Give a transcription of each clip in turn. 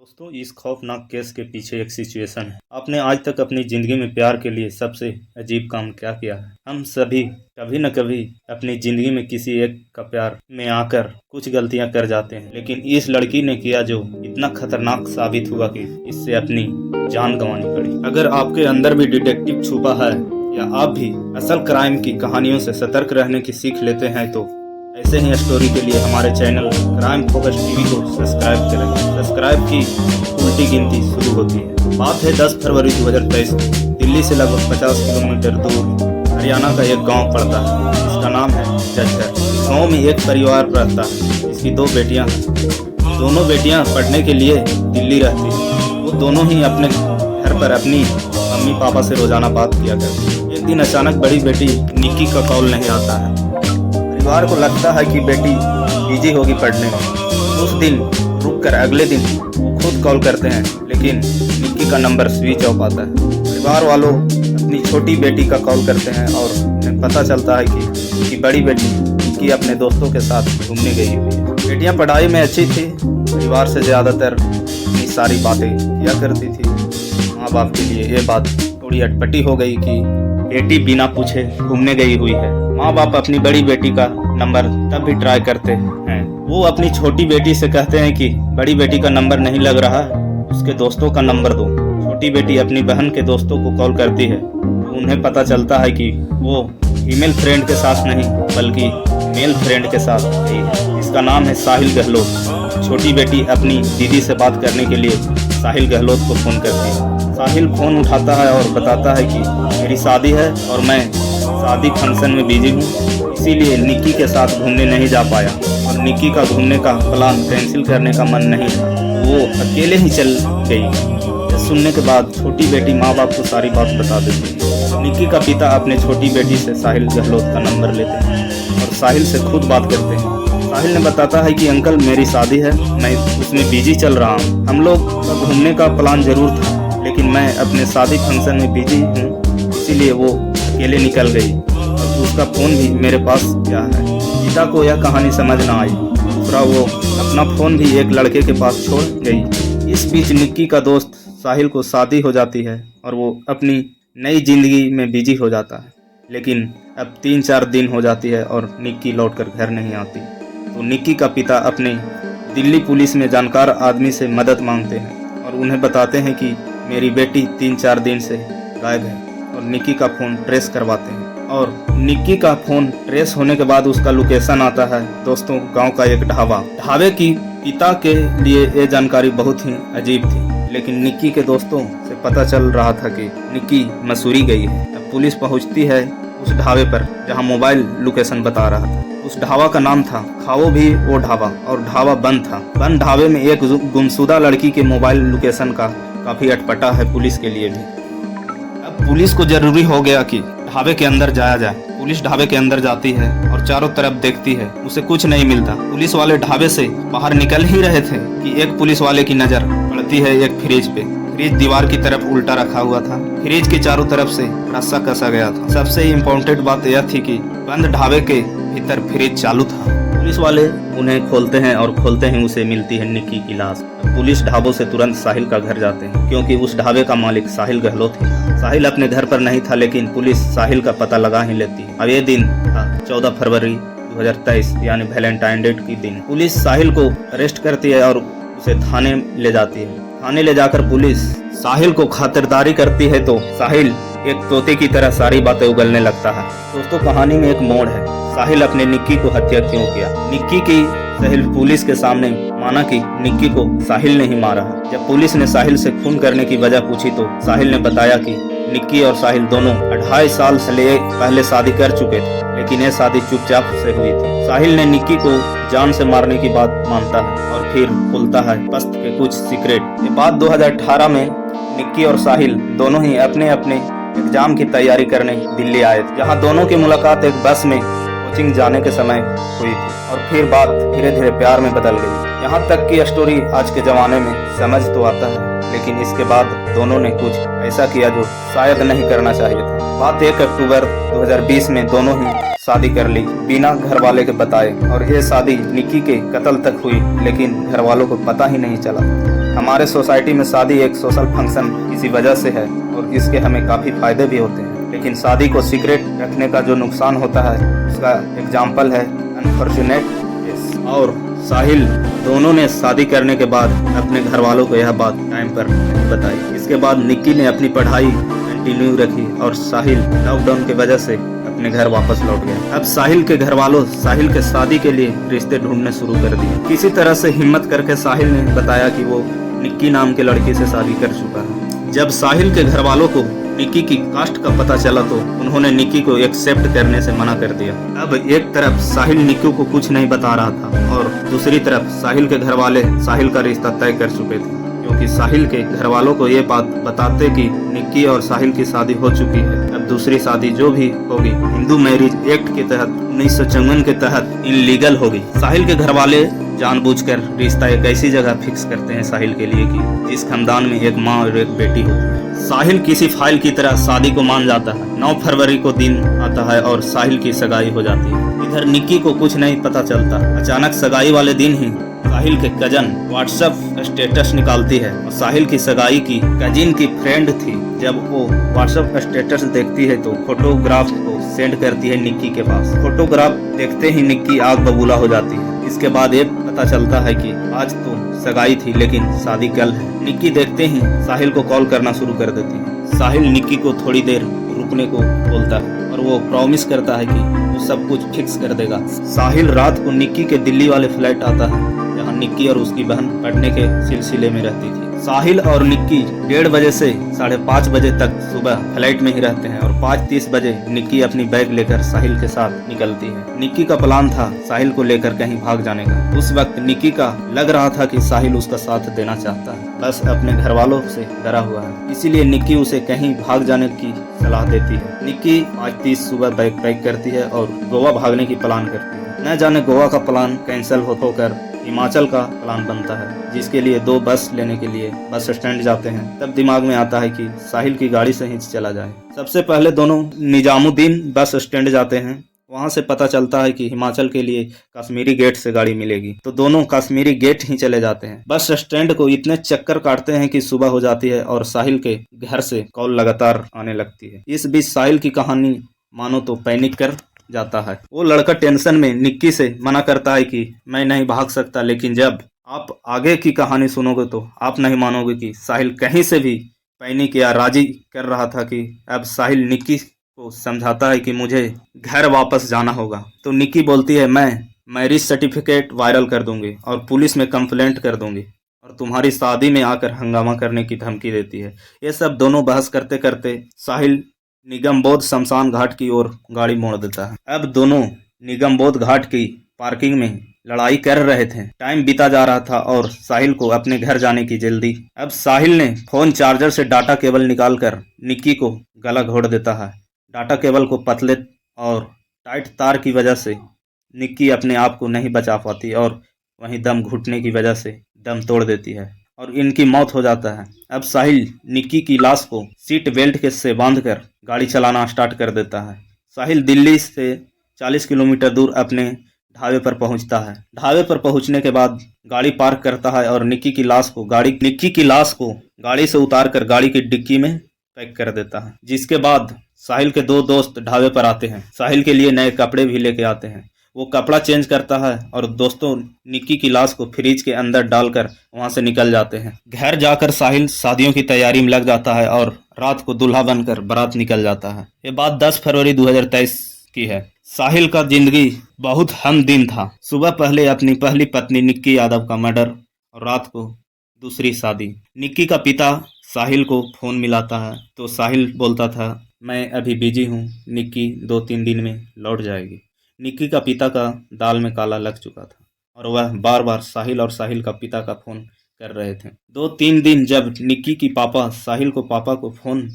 दोस्तों, इस खौफनाक केस के पीछे एक सिचुएशन है। आपने आज तक अपनी जिंदगी में प्यार के लिए सबसे अजीब काम क्या किया है? हम सभी कभी न कभी अपनी जिंदगी में किसी एक का प्यार में आकर कुछ गलतियां कर जाते हैं, लेकिन इस लड़की ने किया जो इतना खतरनाक साबित हुआ कि इससे अपनी जान गंवानी पड़ी। अगर आपके अंदर भी डिटेक्टिव छुपा है या आप भी असल क्राइम की कहानियों से सतर्क रहने की सीख लेते हैं तो ऐसे ही स्टोरी के लिए हमारे चैनल क्राइम फोकस टीवी को सब्सक्राइब करें। सब्सक्राइब की उल्टी गिनती शुरू होती है। बात है 10 फरवरी 2023। दिल्ली से लगभग 50 किलोमीटर दूर हरियाणा का एक गांव पड़ता है। इसका नाम है जज्जर। गांव में एक परिवार रहता है। इसकी 2 बेटियां हैं। दोनों बेटियां पढ़ने के लिए दिल्ली रहती हैं। वो दोनों ही अपने घर पर अपनी मम्मी पापा से रोजाना बात किया करती। एक दिन अचानक बड़ी बेटी निक्की का कॉल नहीं आता है। परिवार को लगता है कि बेटी बिजी होगी पढ़ने में। उस दिन रुककर अगले दिन वो खुद कॉल करते हैं, लेकिन निक्की का नंबर स्विच ऑफ आता है। परिवार वालों अपनी छोटी बेटी का कॉल करते हैं और उन्हें पता चलता है कि बड़ी बेटी निक्की अपने दोस्तों के साथ घूमने गई हुई है। बेटियां पढ़ाई में अच्छी थी, परिवार से ज़्यादातर इतनी सारी बातें किया करती थी। माँ बाप के लिए ये बात थोड़ी अटपटी हो गई कि बेटी बिना पूछे घूमने गई हुई है। माँ बाप अपनी बड़ी बेटी का नंबर तब भी ट्राई करते हैं। वो अपनी छोटी बेटी से कहते हैं कि बड़ी बेटी का नंबर नहीं लग रहा, उसके दोस्तों का नंबर दो। छोटी बेटी अपनी बहन के दोस्तों को कॉल करती है तो उन्हें पता चलता है कि वो फीमेल फ्रेंड के साथ नहीं बल्कि मेल फ्रेंड के साथ है। इसका नाम है साहिल गहलोत। छोटी बेटी अपनी दीदी से बात करने के लिए साहिल गहलोत को फ़ोन करती है। साहिल फ़ोन उठाता है और बताता है कि मेरी शादी है और मैं शादी फंक्शन में बिजी हूँ, इसीलिए निक्की के साथ घूमने नहीं जा पाया और निक्की का घूमने का प्लान कैंसिल करने का मन नहीं था, वो अकेले ही चल गई। यह सुनने के बाद छोटी बेटी माँ बाप को सारी बात बता देती है। निक्की का पिता अपने छोटी बेटी से साहिल गहलोत का नंबर लेते हैं और साहिल से खुद बात करते हैं। साहिल ने बताता है कि अंकल मेरी शादी है, मैं उसमें बिजी चल रहा हूँ। हम लोग का घूमने का प्लान जरूर था, लेकिन मैं अपने शादी फंक्शन में बिजी हूँ, इसीलिए वो अकेले निकल गई और उसका फ़ोन भी मेरे पास क्या है। पिता को यह कहानी समझ ना आई। दूसरा, वो अपना फ़ोन भी एक लड़के के पास छोड़ गई। इस बीच निक्की का दोस्त साहिल को शादी हो जाती है और वो अपनी नई जिंदगी में बिजी हो जाता है। लेकिन अब 3-4 दिन हो जाती है और निक्की लौटकर घर नहीं आती। तो निक्की का पिता अपने दिल्ली पुलिस में जानकार आदमी से मदद मांगते हैं और उन्हें बताते हैं कि मेरी बेटी 3-4 दिन से गायब है और निक्की का फ़ोन ट्रेस करवाते हैं। और निक्की का फ़ोन ट्रेस होने के बाद उसका लोकेशन आता है दोस्तों गांव का एक ढाबे की। पिता के लिए ये जानकारी बहुत ही अजीब थी, लेकिन निक्की के दोस्तों से पता चल रहा था कि निक्की मसूरी गई है। तब पुलिस पहुंचती है उस ढाबे पर जहां मोबाइल लोकेशन बता रहा था। उस ढाबा का नाम था खाओ भी वो ढाबा और ढाबा बंद था। बंद ढाबे में एक गुमशुदा लड़की के मोबाइल लोकेशन का काफ़ी अटपटा है पुलिस के लिए भी। अब पुलिस को जरूरी हो गया कि ढाबे के अंदर जाया जाए। पुलिस ढाबे के अंदर जाती है और चारों तरफ देखती है, उसे कुछ नहीं मिलता। पुलिस वाले ढाबे से बाहर निकल ही रहे थे कि एक पुलिस वाले की नज़र पड़ती है एक फ्रिज पे। फ्रिज दीवार की तरफ उल्टा रखा हुआ था। फ्रिज के चारों तरफ से रस्सा कसा गया था। सबसे इम्पोर्टेंट बात यह थी कि बंद ढाबे के भीतर फ्रिज चालू था। पुलिस वाले उन्हें खोलते हैं और खोलते ही उसे मिलती है निक्की की लाश। पुलिस ढाबों से तुरंत साहिल का घर जाते हैं, क्योंकि उस ढाबे का मालिक साहिल गहलोत है। साहिल अपने घर पर नहीं था, लेकिन पुलिस साहिल का पता लगा ही लेती है। अब ये दिन था 14 फरवरी 2023 यानी वैलेंटाइन डे की दिन। पुलिस साहिल को अरेस्ट करती है और उसे थाने ले जाती है। थाने ले जाकर पुलिस साहिल को खातिरदारी करती है तो साहिल एक तोते की तरह सारी बातें उगलने लगता है। दोस्तों, कहानी में एक मोड़ है। साहिल अपने निक्की को हत्या क्यों किया? निक्की की साहिल पुलिस के सामने माना कि निक्की को साहिल ने ही मारा है। जब पुलिस ने साहिल से खून करने की वजह पूछी तो साहिल ने बताया कि निक्की और साहिल दोनों 2.5 साल से पहले शादी कर चुके थे, लेकिन यह शादी चुपचाप से हुई थी। साहिल ने निक्की को जान से मारने की बात मानता है और फिर खुलता है पस्त के कुछ सीक्रेट। ये बात 2018 में निक्की और साहिल दोनों ही अपने अपने एग्जाम की तैयारी करने दिल्ली आए थे, जहाँ दोनों की मुलाकात एक बस में कोचिंग जाने के समय हुई थी और फिर बात धीरे धीरे प्यार में बदल गई। यहाँ तक की स्टोरी आज के ज़माने में समझ तो आता है, लेकिन इसके बाद दोनों ने कुछ ऐसा किया जो शायद नहीं करना चाहिए था। बात 1 अक्टूबर 2020 में दोनों ही शादी कर ली बिना घर वाले के बताए और ये शादी निक्की के कत्ल तक हुई, लेकिन घर वालों को पता ही नहीं चला। हमारे सोसाइटी में शादी एक सोशल फंक्शन किसी वजह से है और इसके हमें काफ़ी फायदे भी होते हैं, लेकिन शादी को सीक्रेट रखने का जो नुकसान होता है उसका एग्जाम्पल है अनफॉर्चुनेट केस। और साहिल दोनों ने शादी करने के बाद अपने घर वालों को यह बात टाइम पर नहीं बताई। इसके बाद निक्की ने अपनी पढ़ाई कंटिन्यू रखी और साहिल लॉकडाउन की वजह से अपने घर वापस लौट गए। अब साहिल के घर वालों साहिल के शादी के लिए रिश्ते ढूंढने शुरू कर दिए। किसी तरह से हिम्मत करके साहिल ने बताया कि वो निक्की नाम के लड़की से शादी कर चुका है। जब साहिल के घर वालों को निक्की की कास्ट का पता चला तो उन्होंने निक्की को एक्सेप्ट करने से मना कर दिया। अब एक तरफ साहिल निक्की को कुछ नहीं बता रहा था और दूसरी तरफ साहिल के घर वाले साहिल का रिश्ता तय कर चुके थे, क्योंकि साहिल के घर वालों को ये बात बताते कि निक्की और साहिल की शादी हो चुकी है। अब दूसरी शादी जो भी होगी हिंदू मैरिज एक्ट के तहत 1954 के तहत इनलीगल होगी। साहिल के घर वाले जानबूझकर रिश्ता एक ऐसी जगह फिक्स करते हैं साहिल के लिए कि जिस खानदान में एक माँ और एक बेटी होती है। साहिल किसी फाइल की तरह शादी को मान जाता है। 9 फरवरी को दिन आता है और साहिल की सगाई हो जाती है। इधर निक्की को कुछ नहीं पता चलता। अचानक सगाई वाले दिन ही साहिल के कजन व्हाट्सएप स्टेटस निकालती है और साहिल की सगाई की कजिन की फ्रेंड थी। जब वो व्हाट्सएप स्टेटस देखती है तो फोटोग्राफ को सेंड करती है निक्की के पास। फोटोग्राफ देखते ही निक्की आग बबूला हो जाती है। इसके बाद ये पता चलता है कि आज तो सगाई थी लेकिन शादी कल है। निक्की देखते ही साहिल को कॉल करना शुरू कर देती है। साहिल निक्की को थोड़ी देर रुकने को बोलता है और वो प्रॉमिस करता है कि वो सब कुछ फिक्स कर देगा। साहिल रात को निक्की के दिल्ली वाले फ्लैट आता है जहाँ निक्की और उसकी बहन पढ़ने के सिलसिले में रहती थी। साहिल और निक्की 1:30 बजे से 5:30 बजे तक सुबह फ्लाइट में ही रहते हैं और 5:30 बजे निक्की अपनी बैग लेकर साहिल के साथ निकलती है। निक्की का प्लान था साहिल को लेकर कहीं भाग जाने का। उस वक्त निक्की का लग रहा था कि साहिल उसका साथ देना चाहता है, बस अपने घर वालों से डरा हुआ है। इसीलिए निक्की उसे कहीं भाग जाने की सलाह देती है। निक्की 5:30 सुबह बैग पैक करती है और गोवा भागने की प्लान करती है। न जाने गोवा का प्लान कैंसिल होकर हिमाचल का प्लान बनता है, जिसके लिए 2 बस लेने के लिए बस स्टैंड जाते हैं। तब दिमाग में आता है कि साहिल की गाड़ी से ही चला जाए। सबसे पहले दोनों निजामुद्दीन बस स्टैंड जाते हैं। वहां से पता चलता है कि हिमाचल के लिए कश्मीरी गेट से गाड़ी मिलेगी, तो दोनों कश्मीरी गेट ही चले जाते हैं। बस स्टैंड को इतने चक्कर काटते हैं कि सुबह हो जाती है और साहिल के घर से कॉल लगातार आने लगती है। इस बीच साहिल की कहानी मानो तो पैनिक कर जाता है। वो लड़का टेंशन में निक्की से मना करता है कि मैं नहीं भाग सकता, लेकिन जब आप आगे की कहानी सुनोगे तो आप नहीं मानोगे कि साहिल कहीं से भी पैनिक या राजी कर रहा था कि अब साहिल निक्की को समझाता है कि मुझे घर वापस जाना होगा। तो निक्की बोलती है मैं मैरिज सर्टिफिकेट वायरल कर दूंगी और पुलिस में कंप्लेंट कर दूंगी और तुम्हारी शादी में आकर हंगामा करने की धमकी देती है। ये सब दोनों बहस करते करते साहिल निगमबोध शमशान घाट की ओर गाड़ी मोड़ देता है। अब दोनों निगमबोध घाट की पार्किंग में लड़ाई कर रहे थे। टाइम बीता जा रहा था और साहिल को अपने घर जाने की जल्दी। अब साहिल ने फोन चार्जर से डाटा केबल निकालकर निक्की को गला घोट देता है। डाटा केबल को पतले और टाइट तार की वजह से निक्की अपने आप को नहीं बचा पाती और वहीं दम घुटने की वजह से दम तोड़ देती है और इनकी मौत हो जाता है। अब साहिल निक्की की लाश को सीट बेल्ट के से बांधकर गाड़ी चलाना स्टार्ट कर देता है। साहिल दिल्ली से 40 किलोमीटर दूर अपने ढाबे पर पहुंचता है। ढाबे पर पहुंचने के बाद गाड़ी पार्क करता है और निक्की की लाश को गाड़ी से उतारकर गाड़ी की डिक्की में पैक कर देता है। जिसके बाद साहिल के 2 दोस्त ढाबे पर आते हैं। साहिल के लिए नए कपड़े भी लेके आते हैं। वो कपड़ा चेंज करता है और दोस्तों निक्की की लाश को फ्रिज के अंदर डालकर वहां से निकल जाते हैं। घर जाकर साहिल शादियों की तैयारी में लग जाता है और रात को दूल्हा बनकर बारात निकल जाता है। ये बात 10 फरवरी 2023 की है। साहिल का जिंदगी बहुत हम दिन था। सुबह पहले अपनी पहली पत्नी निक्की यादव का मर्डर और रात को दूसरी शादी। निक्की का पिता साहिल को फोन मिलाता है तो साहिल बोलता था मैं अभी बिजी हूँ, निक्की 2-3 दिन में लौट जाएगी। निक्की का पिता का दाल में काला लग चुका था और वह बार बार साहिल और साहिल का पिता का फोन कर रहे थे। 2-3 दिन जब निक्की की पापा साहिल को पापा को फोन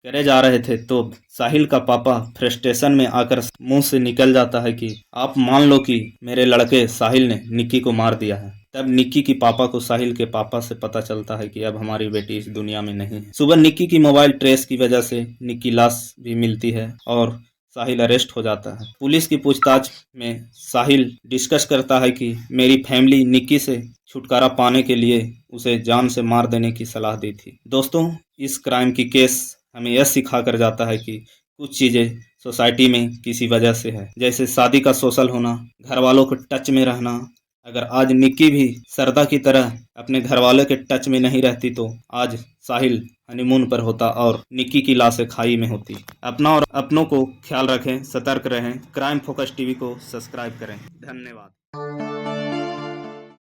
करे जा रहे थे तो साहिल का पापा फ्रस्ट्रेशन में आकर मुंह से निकल जाता है कि आप मान लो कि मेरे लड़के साहिल ने निक्की को मार दिया है। तब निक्की की पापा को साहिल के पापा से पता चलता है कि अब हमारी बेटी इस दुनिया में नहीं है। सुबह निक्की की मोबाइल ट्रेस की वजह से निक्की लाश भी मिलती है और साहिल अरेस्ट हो जाता है। पुलिस की पूछताछ में साहिल डिस्कस करता है कि मेरी फैमिली निक्की से छुटकारा पाने के लिए उसे जान से मार देने की सलाह दी थी। दोस्तों, इस क्राइम की केस हमें यह सिखा कर जाता है कि कुछ चीज़ें सोसाइटी में किसी वजह से है, जैसे शादी का सोशल होना, घर वालों को टच में रहना। अगर आज निक्की भी सरदा की तरह अपने घर वाले के टच में नहीं रहती तो आज साहिल हनीमून पर होता और निक्की की लाशें खाई में होती। अपना और अपनों को ख्याल रखें, सतर्क रहें। क्राइम फोकस टीवी को सब्सक्राइब करें। धन्यवाद।